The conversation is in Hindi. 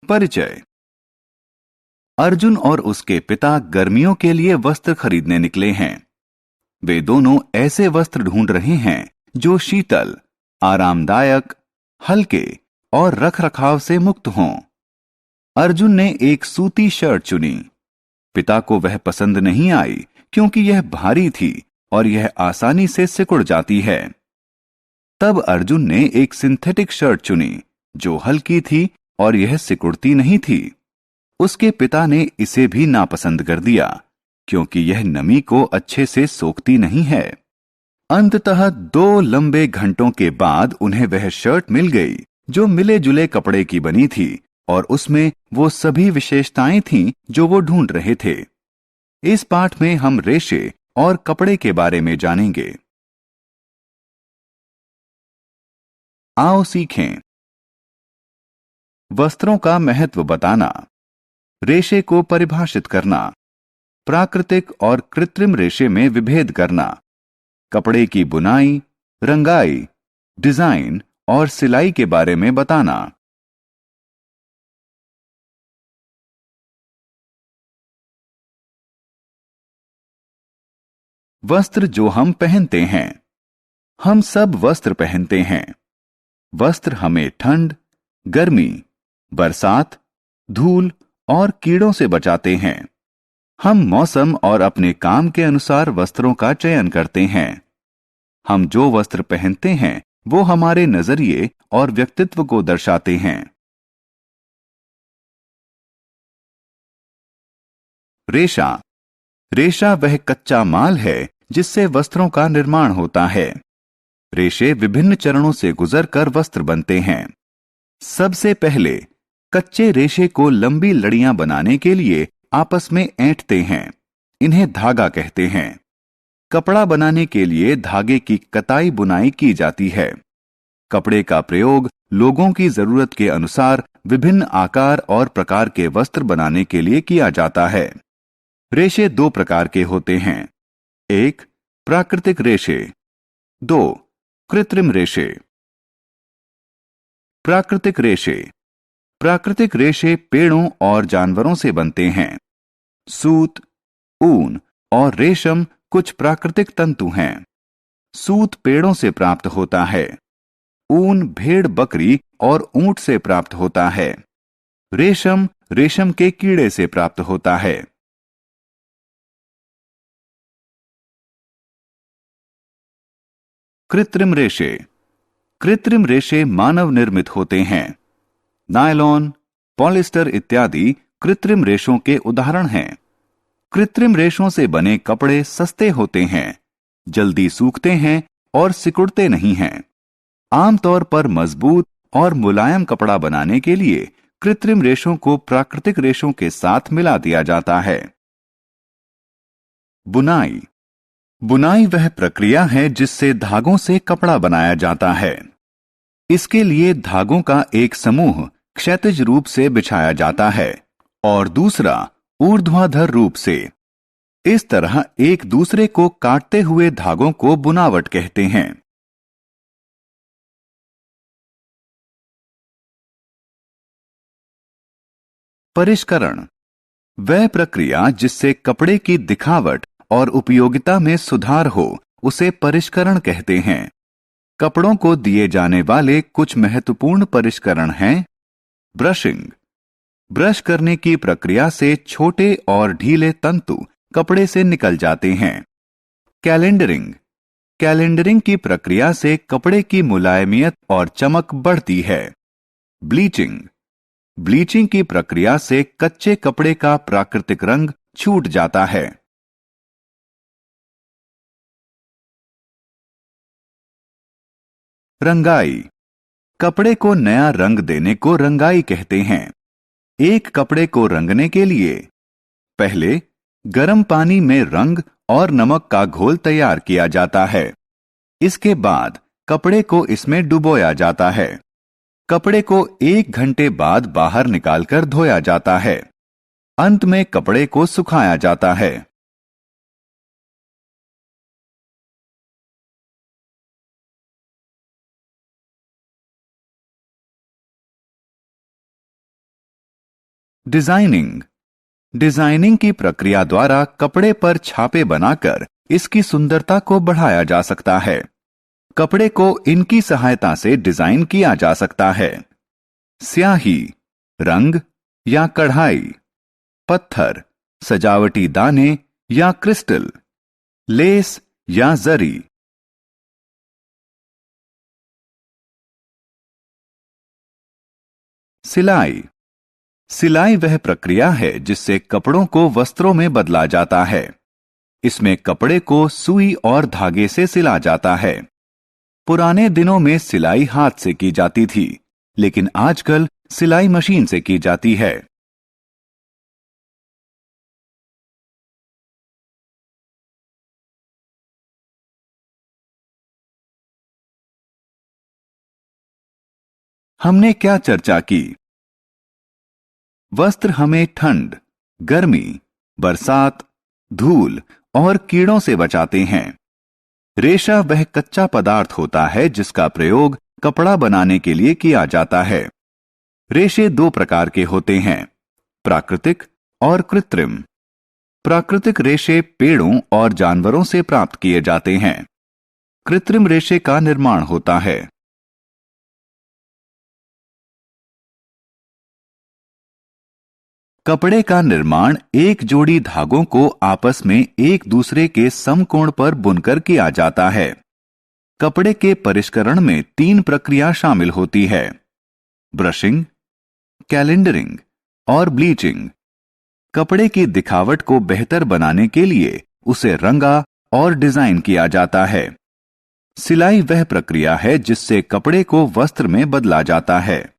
परिचय। अर्जुन और उसके पिता गर्मियों के लिए वस्त्र खरीदने निकले हैं। वे दोनों ऐसे वस्त्र ढूंढ रहे हैं जो शीतल, आरामदायक, हल्के और रखरखाव से मुक्त हों। अर्जुन ने एक सूती शर्ट चुनी। पिता को वह पसंद नहीं आई क्योंकि यह भारी थी और यह आसानी से सिकुड़ जाती है। तब अर्जुन ने एक सिंथेटिक शर्ट चुनी जो हल्की थी और यह सिकुड़ती नहीं थी। उसके पिता ने इसे भी नापसंद कर दिया क्योंकि यह नमी को अच्छे से सोखती नहीं है। अंततः 2 लंबे घंटों के बाद उन्हें वह शर्ट मिल गई जो मिले जुले कपड़े की बनी थी और उसमें वो सभी विशेषताएं थीं जो वो ढूंढ रहे थे। इस पाठ में हम रेशे और कपड़े के बारे में जानेंगे। आओ सीखें। वस्त्रों का महत्व बताना, रेशे को परिभाषित करना, प्राकृतिक और कृत्रिम रेशे में विभेद करना, कपड़े की बुनाई, रंगाई, डिजाइन और सिलाई के बारे में बताना। वस्त्र जो हम पहनते हैं। हम सब वस्त्र पहनते हैं। वस्त्र हमें ठंड, गर्मी, बरसात, धूल और कीड़ों से बचाते हैं। हम मौसम और अपने काम के अनुसार वस्त्रों का चयन करते हैं। हम जो वस्त्र पहनते हैं वो हमारे नजरिए और व्यक्तित्व को दर्शाते हैं। रेशा। रेशा वह कच्चा माल है जिससे वस्त्रों का निर्माण होता है। रेशे विभिन्न चरणों से गुजरकर वस्त्र बनते हैं। सबसे पहले कच्चे रेशे को लंबी लड़ियां बनाने के लिए आपस में ऐंठते हैं। इन्हें धागा कहते हैं। कपड़ा बनाने के लिए धागे की कताई बुनाई की जाती है। कपड़े का प्रयोग लोगों की जरूरत के अनुसार विभिन्न आकार और प्रकार के वस्त्र बनाने के लिए किया जाता है। रेशे 2 प्रकार के होते हैं। 1. प्राकृतिक रेशे। 2. कृत्रिम रेशे। प्राकृतिक रेशे। प्राकृतिक रेशे पेड़ों और जानवरों से बनते हैं। सूत, ऊन और रेशम कुछ प्राकृतिक तंतु हैं। सूत पेड़ों से प्राप्त होता है। ऊन भेड़, बकरी और ऊंट से प्राप्त होता है। रेशम रेशम के कीड़े से प्राप्त होता है। कृत्रिम रेशे। कृत्रिम रेशे मानव निर्मित होते हैं। नायलॉन, पॉलिस्टर इत्यादि कृत्रिम रेशों के उदाहरण हैं। कृत्रिम रेशों से बने कपड़े सस्ते होते हैं, जल्दी सूखते हैं और सिकुड़ते नहीं हैं। आमतौर पर मजबूत और मुलायम कपड़ा बनाने के लिए कृत्रिम रेशों को प्राकृतिक रेशों के साथ मिला दिया जाता है। बुनाई। बुनाई वह प्रक्रिया है जिससे धागों से कपड़ा बनाया जाता है। इसके लिए धागों का एक समूह क्षैतिज रूप से बिछाया जाता है और दूसरा ऊर्ध्वाधर रूप से। इस तरह एक दूसरे को काटते हुए धागों को बुनावट कहते हैं। परिष्करण। वह प्रक्रिया जिससे कपड़े की दिखावट और उपयोगिता में सुधार हो उसे परिष्करण कहते हैं। कपड़ों को दिए जाने वाले कुछ महत्वपूर्ण परिष्करण हैं। ब्रशिंग। ब्रश करने की प्रक्रिया से छोटे और ढीले तंतु कपड़े से निकल जाते हैं। कैलेंडरिंग। कैलेंडरिंग की प्रक्रिया से कपड़े की मुलायमियत और चमक बढ़ती है। ब्लीचिंग। ब्लीचिंग की प्रक्रिया से कच्चे कपड़े का प्राकृतिक रंग छूट जाता है। रंगाई। कपड़े को नया रंग देने को रंगाई कहते हैं। एक कपड़े को रंगने के लिए पहले गर्म पानी में रंग और नमक का घोल तैयार किया जाता है। इसके बाद कपड़े को इसमें डुबोया जाता है। कपड़े को 1 घंटे बाद बाहर निकालकर धोया जाता है। अंत में कपड़े को सुखाया जाता है। डिजाइनिंग। डिजाइनिंग की प्रक्रिया द्वारा कपड़े पर छापे बनाकर इसकी सुंदरता को बढ़ाया जा सकता है। कपड़े को इनकी सहायता से डिजाइन किया जा सकता है। स्याही, रंग या कढ़ाई, पत्थर, सजावटी दाने या क्रिस्टल, लेस या जरी। सिलाई। सिलाई वह प्रक्रिया है जिससे कपड़ों को वस्त्रों में बदला जाता है। इसमें कपड़े को सुई और धागे से सिला जाता है। पुराने दिनों में सिलाई हाथ से की जाती थी, लेकिन आजकल सिलाई मशीन से की जाती है। हमने क्या चर्चा की? वस्त्र हमें ठंड, गर्मी, बरसात, धूल और कीड़ों से बचाते हैं। रेशा वह कच्चा पदार्थ होता है जिसका प्रयोग कपड़ा बनाने के लिए किया जाता है। रेशे दो प्रकार के होते हैं, प्राकृतिक और कृत्रिम। प्राकृतिक रेशे पेड़ों और जानवरों से प्राप्त किए जाते हैं। कृत्रिम रेशे का निर्माण होता है। कपड़े का निर्माण एक जोड़ी धागों को आपस में एक दूसरे के समकोण पर बुनकर किया जाता है। कपड़े के परिष्करण में 3 प्रक्रिया शामिल होती है, ब्रशिंग, कैलेंडरिंग और ब्लीचिंग। कपड़े की दिखावट को बेहतर बनाने के लिए उसे रंगा और डिजाइन किया जाता है। सिलाई वह प्रक्रिया है जिससे कपड़े को वस्त्र में बदला जाता है।